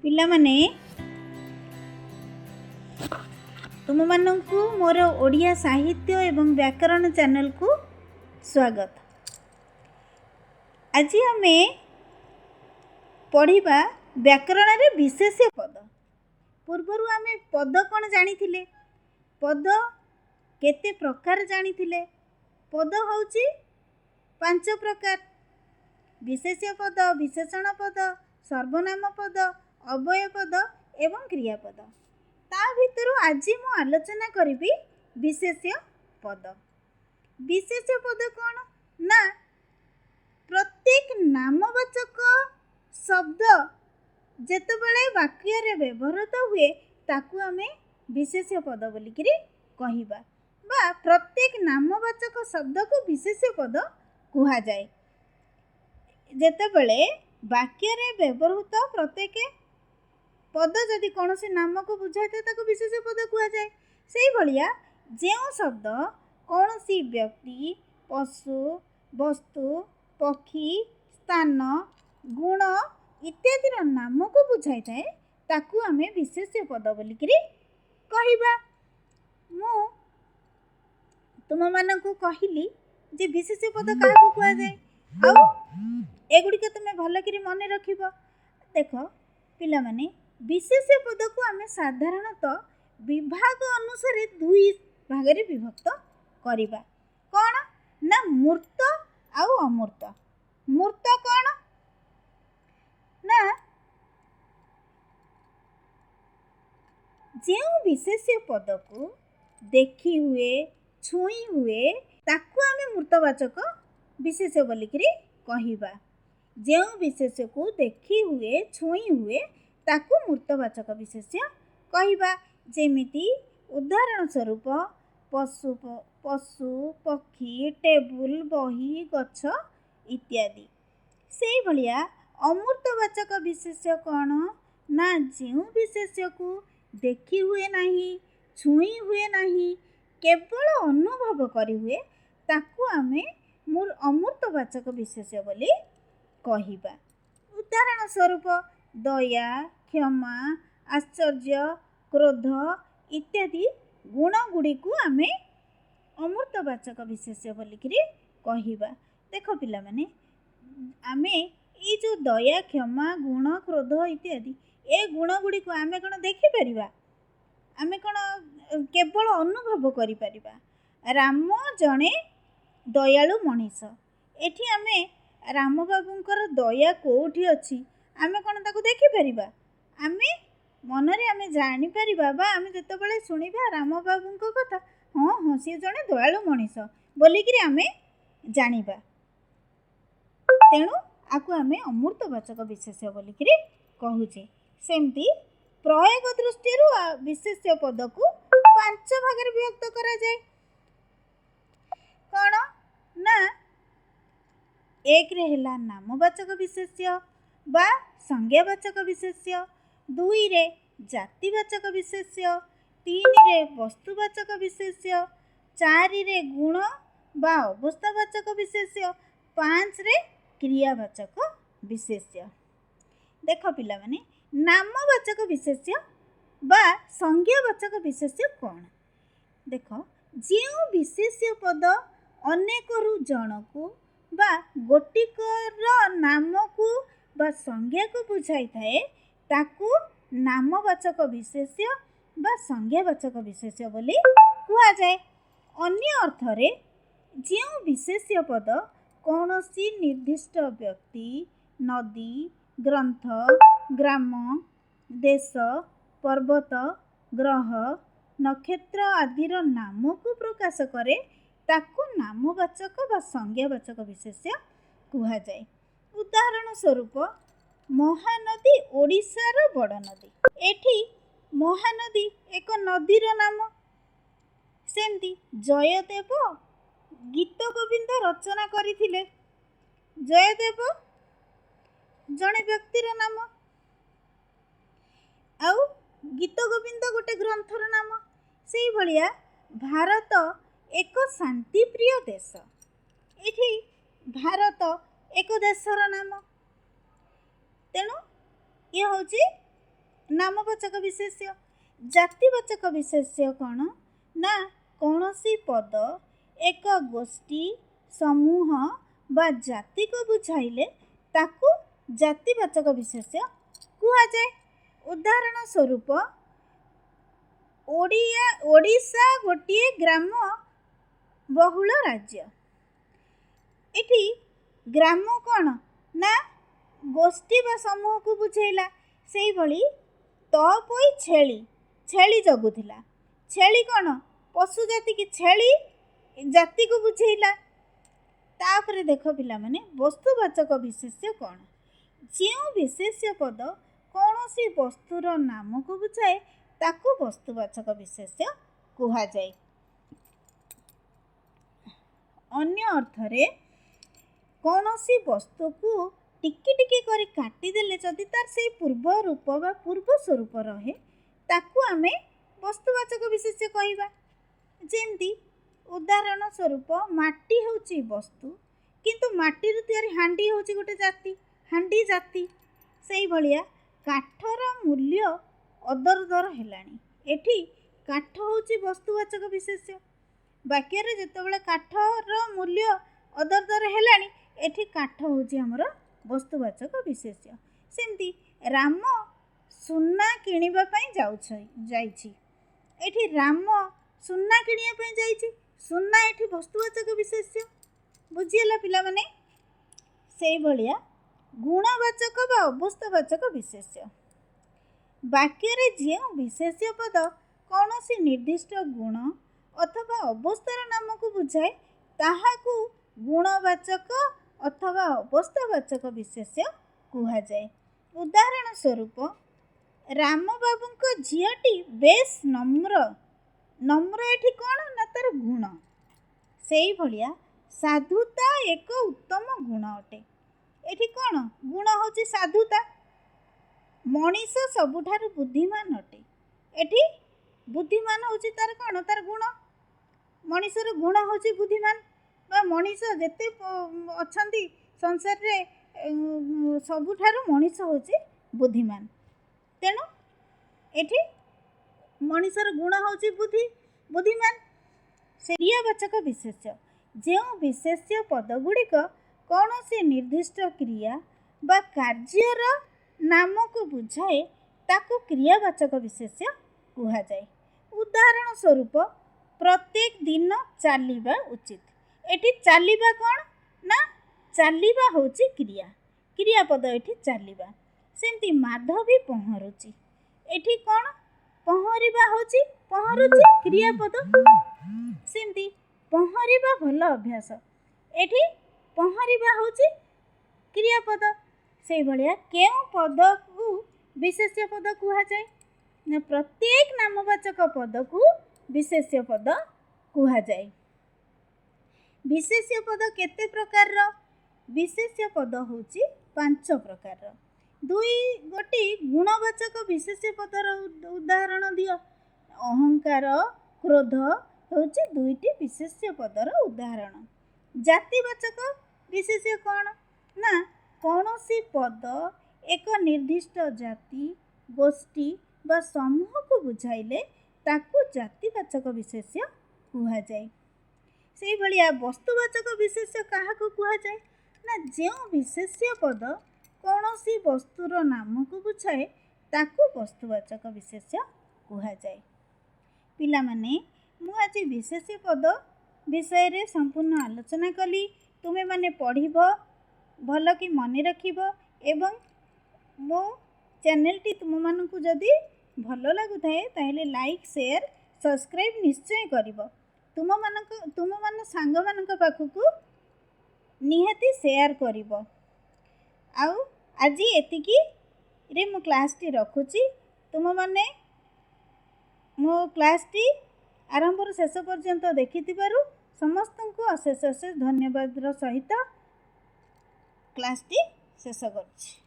ପିଲାମାନେ ତୁମମାନଙ୍କୁ ମୋର ଓଡ଼ିଆ ସାହିତ୍ୟ ଏବଂ ବ୍ୟାକରଣ ଚ୍ୟାନେଲକୁ ସ୍ୱାଗତ। ଆଜି ଆମେ ପଢ଼ିବା ବ୍ୟାକରଣରେ ବିଶେଷ୍ୟ ପଦ। ପୂର୍ବରୁ ଆମେ ପଦ କ'ଣ ଜାଣିଥିଲେ? ପଦ କେତେ ପ୍ରକାର ଜାଣିଥିଲେ? ପଦ ହେଉଛି 5 ପ୍ରକାର: ବିଶେଷ୍ୟ ପଦ, ବିଶେଷଣ ପଦ, ସର୍ବନାମ ପଦ, ଅବୟ ପଦ ଏବଂ କ୍ରିୟାପଦ। ତା ଭିତରୁ ଆଜି ମୁଁ ଆଲୋଚନା କରିବି ବିଶେଷ୍ୟ ପଦ। ବିଶେଷ୍ୟ ପଦ କ'ଣ? ନା, ପ୍ରତ୍ୟେକ ନାମବାଚକ ଶବ୍ଦ ଯେତେବେଳେ ବାକ୍ୟରେ ବ୍ୟବହୃତ ହୁଏ ତାକୁ ଆମେ ବିଶେଷ୍ୟ ପଦ ବୋଲିକିରି କହିବା, ବା ପ୍ରତ୍ୟେକ ନାମବାଚକ ଶବ୍ଦକୁ ବିଶେଷ୍ୟ ପଦ କୁହାଯାଏ। ଯେତେବେଳେ ବାକ୍ୟରେ ବ୍ୟବହୃତ ପ୍ରତ୍ୟେକ ପଦ ଯଦି କୌଣସି ନାମକୁ ବୁଝାଇଥାଏ ତାକୁ ବିଶେଷ୍ୟ ପଦ କୁହାଯାଏ। ସେଇଭଳିଆ ଯେଉଁ ଶବ୍ଦ କୌଣସି ବ୍ୟକ୍ତି, ପଶୁ, ବସ୍ତୁ, ପକ୍ଷୀ, ସ୍ଥାନ, ଗୁଣ ଇତ୍ୟାଦିର ନାମକୁ ବୁଝାଇଥାଏ ତାକୁ ଆମେ ବିଶେଷ୍ୟ ପଦ ବୋଲିକିରି କହିବା। ମୁଁ ତୁମମାନଙ୍କୁ କହିଲି ଯେ ବିଶେଷ୍ୟ ପଦ କାହାକୁ କୁହାଯାଏ, ଆଉ ଏଗୁଡ଼ିକ ତୁମେ ଭଲକିରି ମନେ ରଖିବ। ଦେଖ ପିଲାମାନେ, ବିଶେଷ୍ୟ ପଦକୁ ଆମେ ସାଧାରଣତଃ ବିଭାଗ ଅନୁସାରେ 2 ଭାଗରେ ବିଭକ୍ତ କରିବା। କ'ଣ? ନା, ମୂର୍ତ୍ତ ଆଉ ଅମୂର୍ତ୍ତ। ମୂର୍ତ୍ତ କ'ଣ? ନା, ଯେଉଁ ବିଶେଷ୍ୟ ପଦକୁ ଦେଖି ହୁଏ, ଛୁଇଁ ହୁଏ ତାକୁ ଆମେ ମୂର୍ତ୍ତବାଚକ ବିଶେଷ୍ୟ ବୋଲିକିରି କହିବା। ଯେଉଁ ବିଶେଷ୍ୟକୁ ଦେଖି ହୁଏ, ଛୁଇଁ ହୁଏ ତାକୁ ମୂର୍ତ୍ତବାଚକ ବିଶେଷ୍ୟ କହିବା। ଯେମିତି ଉଦାହରଣ ସ୍ୱରୂପ ପଶୁ, ପକ୍ଷୀ, ଟେବୁଲ, ବହି, ଗଛ ଇତ୍ୟାଦି। ସେଇଭଳିଆ ଅମୂର୍ତ୍ତବାଚକ ବିଶେଷ୍ୟ କ'ଣ? ନା, ଯେଉଁ ବିଶେଷ୍ୟକୁ ଦେଖି ହୁଏ ନାହିଁ, ଛୁଇଁ ହୁଏ ନାହିଁ, କେବଳ ଅନୁଭବ କରିହୁଏ ତାକୁ ଆମେ ଅମୂର୍ତ୍ତବାଚକ ବିଶେଷ୍ୟ ବୋଲି କହିବା। ଉଦାହରଣ ସ୍ୱରୂପ ଦୟା, କ୍ଷମା, ଆଶ୍ଚର୍ଯ୍ୟ, କ୍ରୋଧ ଇତ୍ୟାଦି ଗୁଣଗୁଡ଼ିକୁ ଆମେ ଅମୂର୍ତ୍ତବାଚକ ବିଶେଷ୍ୟ ବୋଲିକିରି କହିବା। ଦେଖ ପିଲାମାନେ, ଆମେ ଏଇ ଯେଉଁ ଦୟା, କ୍ଷମା, ଗୁଣ, କ୍ରୋଧ ଇତ୍ୟାଦି ଏ ଗୁଣଗୁଡ଼ିକୁ ଆମେ କ'ଣ ଦେଖିପାରିବା? ଆମେ କ'ଣ କେବଳ ଅନୁଭବ କରିପାରିବା? ରାମ ଜଣେ ଦୟାଳୁ ମଣିଷ। ଏଠି ଆମେ ରାମବାବୁଙ୍କର ଦୟା କେଉଁଠି ଅଛି ଆମେ କ'ଣ ତାକୁ ଦେଖିପାରିବା? ଆମେ ମନରେ ଆମେ ଜାଣିପାରିବା, ବା ଆମେ ଯେତେବେଳେ ଶୁଣିବା ରାମବାବୁଙ୍କ କଥା, ହଁ ସିଏ ଜଣେ ଦୟାଳୁ ମଣିଷ ବୋଲିକିରି ଆମେ ଜାଣିବା। ତେଣୁ ଆକୁ ଆମେ ଅମୂର୍ତ୍ତବାଚକ ବିଶେଷ୍ୟ ବୋଲିକିରି କହୁଛେ। ସେମିତି ପ୍ରୟୋଗ ଦୃଷ୍ଟିରୁ ବିଶେଷ୍ୟ ପଦକୁ 5 ଭାଗରେ ବିଭକ୍ତ କରାଯାଏ। କ'ଣ? ନା, 1ରେ ହେଲା ନାମବାଚକ ବିଶେଷ୍ୟ ବା ସଂଜ୍ଞାବାଚକ ବିଶେଷ୍ୟ, 2ରେ ଜାତିବାଚକ ବିଶେଷ୍ୟ, 3ରେ ବସ୍ତୁବାଚକ ବିଶେଷ୍ୟ, 4ରେ ଗୁଣ ବା ଅବସ୍ଥାବାଚକ ବିଶେଷ୍ୟ, 5ରେ କ୍ରିୟାବାଚକ ବିଶେଷ୍ୟ। ଦେଖ ପିଲାମାନେ, ନାମବାଚକ ବିଶେଷ୍ୟ ବା ସଂଜ୍ଞାବାଚକ ବିଶେଷ୍ୟ କ'ଣ? ଦେଖ, ଯେଉଁ ବିଶେଷ୍ୟ ପଦ ଅନେକରୁ ଜଣକୁ ବା ଗୋଟିକର ନାମକୁ ବା ସଂଜ୍ଞାକୁ ବୁଝାଇଥାଏ ତାକୁ ନାମବାଚକ ବିଶେଷ୍ୟ ବା ସଂଜ୍ଞାବାଚକ ବିଶେଷ୍ୟ ବୋଲି କୁହାଯାଏ। ଅନ୍ୟ ଅର୍ଥରେ ଯେଉଁ ବିଶେଷ୍ୟ ପଦ କୌଣସି ନିର୍ଦ୍ଦିଷ୍ଟ ବ୍ୟକ୍ତି, ନଦୀ, ଗ୍ରନ୍ଥ, ଗ୍ରାମ, ଦେଶ, ପର୍ବତ, ଗ୍ରହ, ନକ୍ଷତ୍ର ଆଦିର ନାମକୁ ପ୍ରକାଶ କରେ ତାକୁ ନାମବାଚକ ବା ସଂଜ୍ଞାବାଚକ ବିଶେଷ୍ୟ କୁହାଯାଏ। ଉଦାହରଣ ସ୍ୱରୂପ ମହାନଦୀ ଓଡ଼ିଶାର ବଡ଼ ନଦୀ। ଏଠି ମହାନଦୀ ଏକ ନଦୀର ନାମ। ସେମିତି ଜୟଦେବ ଗୀତ ଗୋବିନ୍ଦ ରଚନା କରିଥିଲେ। ଜୟଦେବ ଜଣେ ବ୍ୟକ୍ତିର ନାମ, ଆଉ ଗୀତ ଗୋବିନ୍ଦ ଗୋଟେ ଗ୍ରନ୍ଥର ନାମ। ସେଇଭଳିଆ ଭାରତ ଏକ ଶାନ୍ତିପ୍ରିୟ ଦେଶ। ଏଠି ଭାରତ ଏକ ଦେଶର ନାମ। ତେଣୁ ଇଏ ହେଉଛି नामवाचक विशेष्य। जातिवाचक विशेष्य कौन ना कौनसी पद एक गोष्ठी समूह बा जाति को बुझाइले ताकू जातिवाचक विशेष्य कुहा जाए। उदाहरण स्वरूप ओडिशा गोटे ग्राम बहुल राज्य। एठी ग्राम कौन ना गोष्ठी बा समूह को बुझेला। सेई भली तपई छेली जगुथिला। छेली कौन पशु जाति की छेली जाति को बुझेला। तापरे देख पिला माने वस्तुवाचक विशेष्य कौन जो विशेष्य पद कौनसी वस्तुर नाम को बुझाए ताकू वस्तुवाचक विशेष्य कुहा जाए। अन्य अर्थरे कौनसी वस्तु को टिकी टिकी करी काटी देले जदि तार से पूर्व रूप बा पूर्व स्वरूप रहे ताकू आमे वस्तुवाचक विशेष्य कहिबा। जेमती उदाहरण स्वरूप माटी होची वस्तु किंतु माटी रू तैयारी हांडी होची गोटे जाति हांडी जाति। सेई भलिया काठर मूल्य अदरदर हेलानी। एठी काठ होची वस्तुवाचक विशेष्य। वाक्य रे जेतेबेले काठर मूल्य अदरदर हेलानी एठी काठ होची हमर वस्तुवाचक विशेष्य। सेमती राम सुना किनिबा पई जाइछि। एठी राम सुना किनिया पई जाइछि। सुना एठी वस्तुवाचक विशेष्य। बुझियला पिला माने। सेई भलिया गुणवाचक बा अवस्थावाचक विशेष्य। वाक्य रे जे विशेष्य पद कौनसी निर्दिष्ट गुण अथवा अवस्थार नाम को बुझाए ताहाकू गुणवाचक अथवा अवस्थावाचक विशेष्य कुहा जाए। उदाहरण स्वरूप राम बाबूंको झीटी बेस नम्र। नम्र एठी कौन ना तार गुण। सेई भलिया साधुता एक उत्तम गुण अटे। एठी कौन गुण होची साधुता। मनीष सबुठारु बुद्धिमान अटे। एठी बुद्धिमान होची तार कौन तार गुण। मनीषर गुण होची बुद्धिमान बा मनीष जेते अछंती संसार रे सबुठारु मनीष होची बुद्धिमान। तेणु एठी मनीषर गुण होची बुद्धिमान। से क्रियावाचक विशेष्य जो विशेष्य पद गुड़िक कौनसी निर्दिष्ट क्रिया बा कार्यर नाम को बुझाए ताकू क्रियावाचक विशेष्य कुहा जाए। उदाहरण स्वरूप प्रत्येक दिन चलिबा उचित। एठी चलिबा कौन ना चलिबा होची क्रिया। क्रियापद एठी चलिबा। सेमती माधवी पहरुची। एठी कौन पहरिबा होची पहरुची क्रियापद। सेमती पहरिबा भल अभ्यास। एठी पहरिबा होची क्रियापद। से भलिया केउ पद को विशेष्य पद कुहा जाए ना प्रत्येक नामवाचक पद को विशेष्य पद कुहा जाए। विशेष्य पद केते प्रकार रो विशेष्य पद होची 5 प्रकार रो। गोटी गुणवाचक विशेष्य पदर उदाहरण दियो। अहंकार क्रोध होची 2टी विशेष्य पदर उदाहरण। जातिवाचक विशेष्य कौन ना कौनसी पद एक निर्दिष्ट जाति गोष्ठी बा समूह को बुझाइले ताकू जातिवाचक विशेष्य कुहा जाए। सेई भलिया वस्तुवाचक विशेष्य काहाकू कुहा जाए ना जो विशेष्य पद कौनसी वस्तुर नाम को बुझाए ताकू वस्तुवाचक विशेष्य कुहा जाए। पिला माने मु आज विशेष्य पद विषय रे संपूर्ण आलोचना कली। तुमे माने पढ़िब भल कि मन रखिब एवं मो चैनल टी तुम मानकु जदि भल लागुथाए ताहेले लाइक शेयर सब्सक्राइब निश्चय करिब। तुम मान सांग मानक पाखकु निहाती शेयर करिब। आउ आज एतिकी रे मो क्लास टी रखुची। तुम माने मो क्लास टी आरंभ शेष पर्यंत देखिथिबारु समस्त को अशेष अशेष धन्यवाद सहित क्लास टी शेष करुछि।